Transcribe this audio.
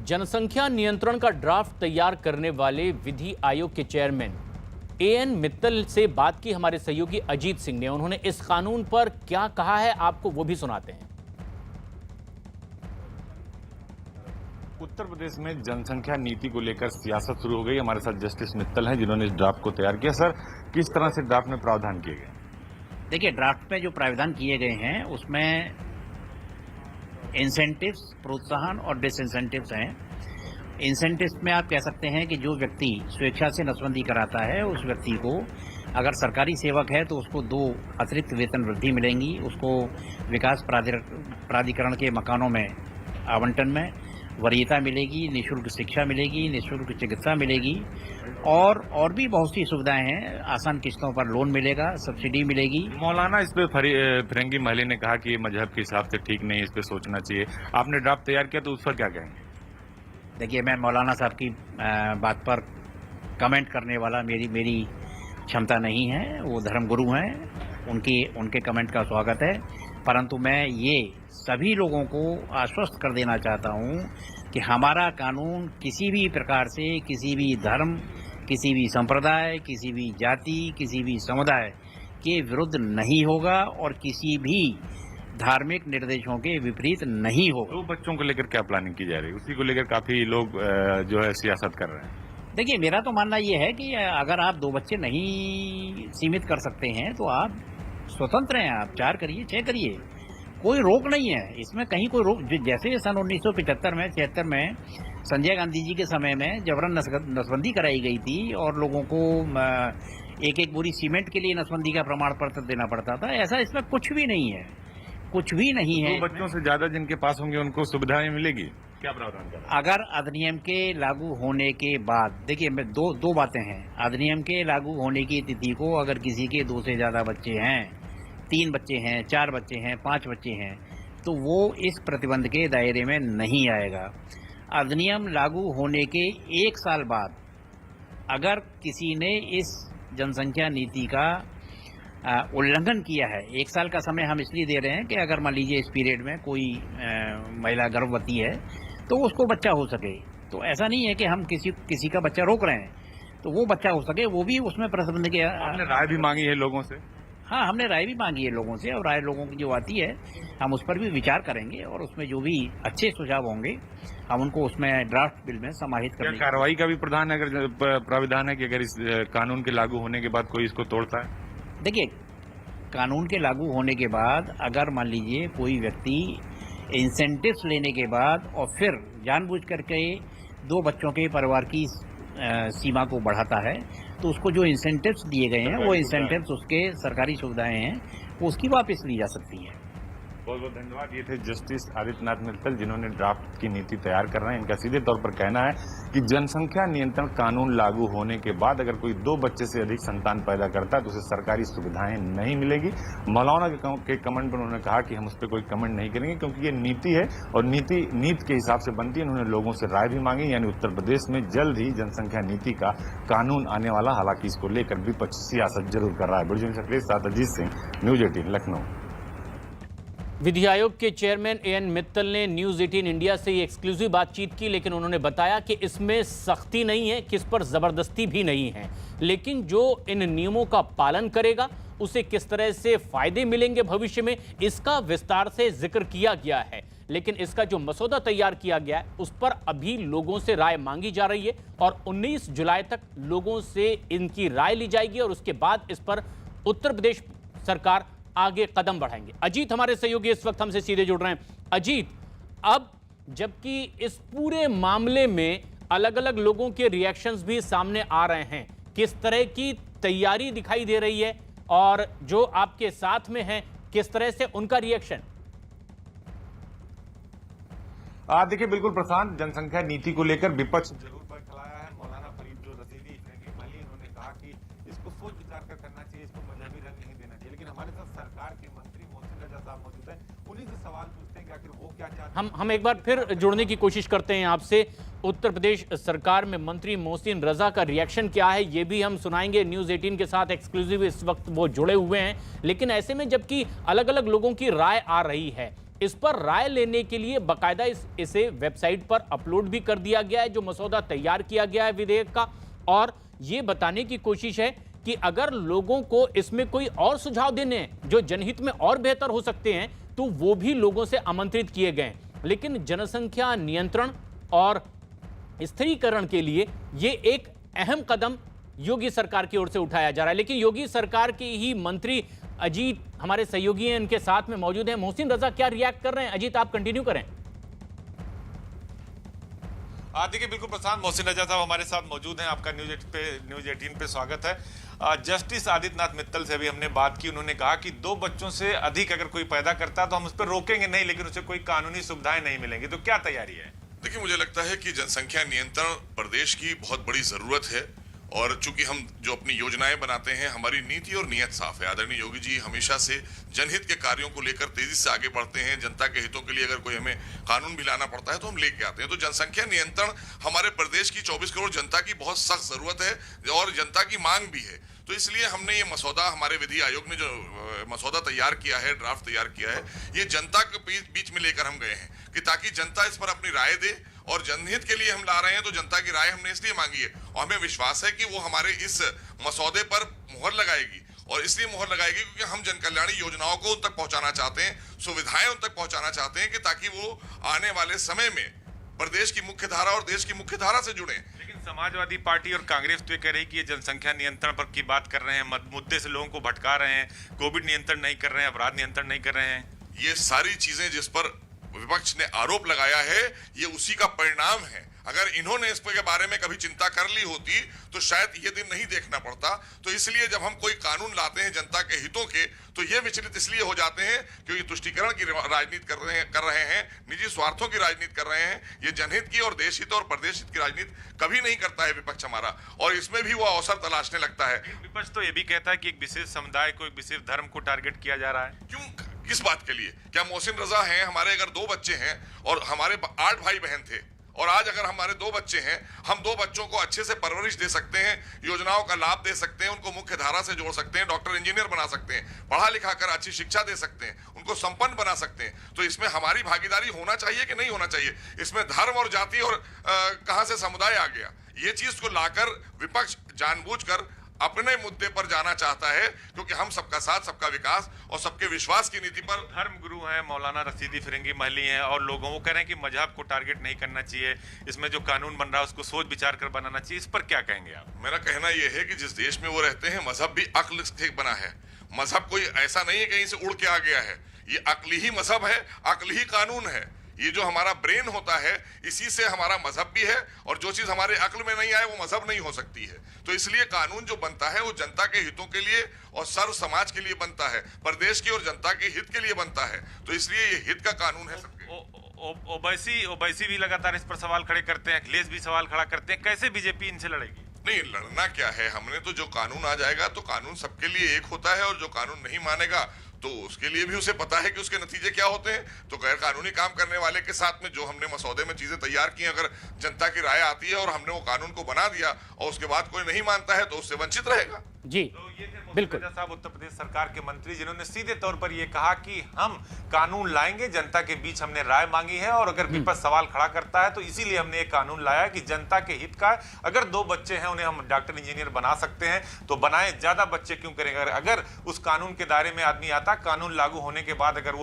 जनसंख्या नियंत्रण का ड्राफ्ट तैयार करने वाले विधि आयोग के चेयरमैन एएन मित्तल से बात की हमारे सहयोगी अजीत सिंह ने। उन्होंने इस कानून पर क्या कहा है, आपको वो भी सुनाते हैं। उत्तर प्रदेश में जनसंख्या नीति को लेकर सियासत शुरू हो गई। हमारे साथ जस्टिस मित्तल हैं जिन्होंने इस ड्राफ्ट को तैयार किया। सर, किस तरह से ड्राफ्ट में प्रावधान किए गए? देखिए, ड्राफ्ट में जो प्रावधान किए गए हैं उसमें इंसेंटिव्स, प्रोत्साहन और डिसइंसेंटिव्स हैं। इंसेंटिव्स में आप कह सकते हैं कि जो व्यक्ति स्वेच्छा से नसबंदी कराता है उस व्यक्ति को, अगर सरकारी सेवक है तो उसको 2 अतिरिक्त वेतन वृद्धि मिलेंगी, उसको विकास प्राधिकरण के मकानों में आवंटन में वरीयता मिलेगी, निःशुल्क शिक्षा मिलेगी, निःशुल्क चिकित्सा मिलेगी और भी बहुत सी सुविधाएं हैं। आसान किस्तों पर लोन मिलेगा, सब्सिडी मिलेगी। मौलाना इस पे फिरंगी महली ने कहा कि ये मजहब के हिसाब से ठीक नहीं है, इस पे सोचना चाहिए। आपने ड्राफ्ट तैयार किया तो उस पर क्या कहेंगे? देखिए, मैं मौलाना साहब की बात पर कमेंट करने वाला मेरी क्षमता नहीं है। वो धर्मगुरु हैं, उनके कमेंट का स्वागत है, परंतु मैं ये सभी लोगों को आश्वस्त कर देना चाहता हूँ कि हमारा कानून किसी भी प्रकार से किसी भी धर्म, किसी भी संप्रदाय, किसी भी जाति, किसी भी समुदाय के विरुद्ध नहीं होगा और किसी भी धार्मिक निर्देशों के विपरीत नहीं होगा। 2 बच्चों को लेकर क्या प्लानिंग की जा रही है? उसी को लेकर काफी लोग जो है सियासत कर रहे हैं। देखिए, मेरा तो मानना ये है कि अगर आप 2 बच्चे नहीं सीमित कर सकते हैं तो आप स्वतंत्र हैं, आप 4 करिए, 6 करिए, कोई रोक नहीं है इसमें। कहीं कोई रोक, जैसे सन 1975 में 76 में संजय गांधी जी के समय में जबरन नसबंदी कराई गई थी और लोगों को एक बोरी सीमेंट के लिए नसबंदी का प्रमाण पत्र देना पड़ता था, ऐसा इसमें कुछ भी नहीं है, कुछ भी नहीं है। 2 बच्चों से ज्यादा जिनके पास होंगे उनको सुविधाएं मिलेगी? क्या प्रावधान कर रहे हैं? अगर अधिनियम के लागू होने के बाद, देखिए मैं दो बातें हैं। अधिनियम के लागू होने की तिथि को अगर किसी के 2 से ज्यादा बच्चे हैं, 3 बच्चे हैं, 4 बच्चे हैं, 5 बच्चे हैं, तो वो इस प्रतिबंध के दायरे में नहीं आएगा। अधिनियम लागू होने के 1 साल बाद अगर किसी ने इस जनसंख्या नीति का उल्लंघन किया है, 1 साल का समय हम इसलिए दे रहे हैं कि अगर मान लीजिए इस पीरियड में कोई महिला गर्भवती है तो उसको बच्चा हो सके, तो ऐसा नहीं है कि हम किसी का बच्चा रोक रहे हैं, तो वो बच्चा हो सके, वो भी उसमें प्रतिबंध के। आपने राय भी मांगी है लोगों से? हाँ, हमने राय भी मांगी है लोगों से, और राय लोगों की जो आती है हम उस पर भी विचार करेंगे और उसमें जो भी अच्छे सुझाव होंगे हम उनको उसमें ड्राफ्ट बिल में समाहित करेंगे। कार्रवाई का भी प्राविधान है कि अगर इस कानून के लागू होने के बाद कोई इसको तोड़ता है? देखिए, कानून के लागू होने के बाद अगर मान लीजिए कोई व्यक्ति इंसेंटिव्स लेने के बाद और फिर जानबूझ करके 2 बच्चों के परिवार की सीमा को बढ़ाता है, तो उसको जो इंसेंटिव्स दिए गए हैं वो इंसेंटिव्स, उसके सरकारी सुविधाएं हैं, वो उसकी वापस ली जा सकती हैं। बहुत बहुत धन्यवाद। ये थे जस्टिस आदित्यनाथ मित्तल जिन्होंने ड्राफ्ट की नीति तैयार कर रहे हैं। इनका सीधे तौर पर कहना है कि जनसंख्या नियंत्रण कानून लागू होने के बाद अगर कोई 2 बच्चे से अधिक संतान पैदा करता है तो उसे सरकारी सुविधाएं नहीं मिलेगी। मौलाना के कमेंट पर उन्होंने कहा कि हम उस पर कोई कमेंट नहीं करेंगे क्योंकि ये नीति है और नीति के हिसाब से बनती है। उन्होंने लोगों से राय भी मांगी, यानी उत्तर प्रदेश में जल्द ही जनसंख्या नीति का कानून आने वाला। हालांकि इसको लेकर विपक्ष सियासत जरूर कर रहा है। बुर्जुन सक्रिय के साथ अजीत सिंह, न्यूज 18 लखनऊ। विधि आयोग के चेयरमैन एएन मित्तल ने न्यूज 18 इंडिया से ये एक्सक्लूसिव बातचीत की, लेकिन उन्होंने बताया कि इसमें सख्ती नहीं है, किस पर जबरदस्ती भी नहीं है, लेकिन जो इन नियमों का पालन करेगा उसे किस तरह से फायदे मिलेंगे भविष्य में, इसका विस्तार से जिक्र किया गया है। लेकिन इसका जो मसौदा तैयार किया गया है उस पर अभी लोगों से राय मांगी जा रही है और 19 जुलाई तक लोगों से इनकी राय ली जाएगी और उसके बाद इस पर उत्तर प्रदेश सरकार आगे कदम बढ़ाएंगे। अजीत हमारे सहयोगी इस वक्त हमसे सीधे जुड़ रहे हैं। अजीत, अब जबकि इस पूरे मामले में अलग अलग लोगों के रिएक्शंस भी सामने आ रहे हैं, किस तरह की तैयारी दिखाई दे रही है और जो आपके साथ में हैं किस तरह से उनका रिएक्शन? देखिए, बिल्कुल प्रशांत, जनसंख्या नीति को लेकर विपक्ष जरूर पर खिलाया है। मौलाना फरीद जो रसीदी उन्होंने कहा कि इसको सोच विचार कर करना चाहिए, इसको मजहबी रंग नहीं देना चाहिए। लेकिन हमारे साथ सरकार के मंत्री मोहसिन रजा साहब मौजूद हैं, उन्हीं से सवाल पूछते हैं कि आखिर वो क्या चाहते हैं। हम एक बार फिर जुड़ने की कोशिश करते हैं आपसे। उत्तर प्रदेश सरकार में मंत्री मोहसिन रजा का रिएक्शन क्या है ये भी हम सुनाएंगे। न्यूज 18 के साथ एक्सक्लूसिव इस वक्त वो जुड़े हुए हैं। लेकिन ऐसे में जबकि अलग अलग लोगों की राय आ रही है, इस पर राय लेने के लिए बाकायदा इसे वेबसाइट पर अपलोड भी कर दिया गया है, जो मसौदा तैयार किया गया है विधेयक का। और ये बताने की कोशिश है कि अगर लोगों को इसमें कोई और सुझाव देने हैं जो जनहित में और बेहतर हो सकते हैं, तो वो भी लोगों से आमंत्रित किए गए। लेकिन जनसंख्या नियंत्रण और स्थिरीकरण के लिए ये एक अहम कदम योगी सरकार की ओर से उठाया जा रहा है। लेकिन योगी सरकार के ही मंत्री अजीत हमारे सहयोगी हैं, इनके साथ में मौजूद हैं। मोहसिन रजा क्या रिएक्ट कर रहे हैं? अजीत, आप कंटिन्यू करें। देखिए, बिल्कुल प्रशांत, मोहसिन रजा साहब हमारे साथ मौजूद हैं। आपका न्यूज 18 पे स्वागत है। जस्टिस आदित्यनाथ मित्तल से भी हमने बात की। उन्होंने कहा कि 2 बच्चों से अधिक अगर कोई पैदा करता है तो हम उस पर रोकेंगे नहीं, लेकिन उसे कोई कानूनी सुविधाएं नहीं मिलेंगी। तो क्या तैयारी है? देखिए, मुझे लगता है कि जनसंख्या नियंत्रण प्रदेश की बहुत बड़ी जरूरत है। और चूंकि हम जो अपनी योजनाएं बनाते हैं, हमारी नीति और नियत साफ है। आदरणीय योगी जी हमेशा से जनहित के कार्यों को लेकर तेजी से आगे बढ़ते हैं। जनता के हितों के लिए अगर कोई हमें कानून भी लाना पड़ता है तो हम लेके आते हैं। तो जनसंख्या नियंत्रण हमारे प्रदेश की 24 करोड़ जनता की बहुत सख्त जरूरत है और जनता की मांग भी है। तो इसलिए हमने ये मसौदा, हमारे विधि आयोग ने जो मसौदा तैयार किया है, ड्राफ्ट तैयार किया है, ये जनता के बीच में लेकर हम गए हैं कि ताकि जनता इस पर अपनी राय दे। और जनहित के लिए हम ला रहे हैं तो जनता की राय हमने इसलिए मांगी है और हमें विश्वास है कि वो हमारे इस मसौदे पर मुहर लगाएगी। और इसलिए मुहर लगाएगी क्योंकि हम जनकल्याणी योजनाओं को उन तक पहुंचाना चाहते हैं, सुविधाएं उन तक पहुंचाना चाहते हैं कि ताकि वो आने वाले समय में प्रदेश की मुख्य धारा और देश की मुख्य धारा से जुड़े। लेकिन समाजवादी पार्टी और कांग्रेस तो ये कह रही कि ये जनसंख्या नियंत्रण पर की बात कर रहे हैं, मुद्दे से लोगों को भटका रहे हैं, कोविड नियंत्रण नहीं कर रहे हैं, अपराध नियंत्रण नहीं कर रहे हैं। ये सारी चीजें जिस पर विपक्ष ने आरोप लगाया है, ये उसी का परिणाम है। अगर इन्होंने इस के बारे में कभी चिंता कर ली होती तो शायद ये दिन नहीं देखना पड़ता। तो इसलिए जब हम कोई कानून लाते हैं जनता के हितों के, तो ये विचलित इसलिए हो जाते हैं क्योंकि तुष्टीकरण की राजनीति कर रहे हैं, निजी स्वार्थों की राजनीति कर रहे हैं। ये जनहित की और देश हित और प्रदेश हित की राजनीति कभी नहीं करता है विपक्ष हमारा, और इसमें भी वो अवसर तलाशने लगता है। विपक्ष तो ये भी कहता है कि एक विशेष समुदाय को, एक विशेष धर्म को टारगेट किया जा रहा है। क्यों, किस बात के लिए? क्या मोहसिन रजा हैं, हमारे अगर 2 बच्चे हैं और हमारे 8 भाई बहन थे, और आज अगर हमारे 2 बच्चे हैं, हम 2 बच्चों को अच्छे से परवरिश दे सकते हैं, योजनाओं का लाभ दे सकते हैं, उनको मुख्य धारा से जोड़ सकते हैं, डॉक्टर इंजीनियर बना सकते हैं, पढ़ा लिखा कर अच्छी शिक्षा दे सकते हैं, उनको संपन्न बना सकते हैं। तो इसमें हमारी भागीदारी होना चाहिए कि नहीं होना चाहिए? इसमें धर्म और जाति और कहां से समुदाय आ गया? ये चीज को लाकर विपक्ष जानबूझकर अपने मुद्दे पर जाना चाहता है, क्योंकि हम सबका साथ, सबका विकास और सबके विश्वास की नीति पर। धर्म गुरु हैं मौलाना रशीदी फिरंगी महली हैं और लोगों वो कह रहे हैं कि मजहब को टारगेट नहीं करना चाहिए, इसमें जो कानून बन रहा है उसको सोच विचार कर बनाना चाहिए। इस पर क्या कहेंगे आप? मेरा कहना यह है कि जिस देश में वो रहते हैं, मजहब भी अक्ल से बना है। मजहब कोई ऐसा नहीं है कहीं से उड़ के आ गया है, ये अक्ल ही मजहब है, अक्ल ही कानून है। ये जो हमारा ब्रेन होता है, इसी से हमारा मजहब भी है, और जो चीज हमारे अक्ल में नहीं आए वो मजहब नहीं हो सकती है। तो इसलिए कानून जो बनता है वो जनता के हितों के लिए और सर्व समाज के लिए बनता है, प्रदेश की और जनता के हित के लिए बनता है। तो इसलिए ये हित का कानून है सबके। ओवैसी भी लगातार इस पर सवाल खड़े करते हैं, अखिलेश भी सवाल खड़ा करते हैं। कैसे बीजेपी इनसे लड़ेगी? नहीं, लड़ना क्या है, हमने तो जो कानून आ जाएगा तो कानून सबके लिए एक होता है, और जो कानून नहीं मानेगा तो उसके लिए भी उसे पता है कि उसके नतीजे क्या होते हैं। तो गैर कानूनी काम करने वाले के साथ में जो हमने मसौदे में चीजें तैयार की, अगर जनता की राय आती है और हमने वो कानून को बना दिया और उसके बाद कोई नहीं मानता है तो उससे वंचित रहेगा। जी तो ये थे बिल्कुल साहब, उत्तर प्रदेश सरकार के मंत्री, जिन्होंने सीधे तौर पर ये कहा कि हम कानून लाएंगे, जनता के बीच हमने राय मांगी है, और अगर विपक्ष सवाल खड़ा करता है तो इसीलिए हमने एक कानून लाया कि जनता के हित का, अगर 2 बच्चे हैं उन्हें हम डॉक्टर इंजीनियर बना सकते हैं तो बनाएं, ज्यादा बच्चे क्यों करेंगे? अगर उस कानून के दायरे में आदमी आता, कानून लागू होने के बाद अगर वो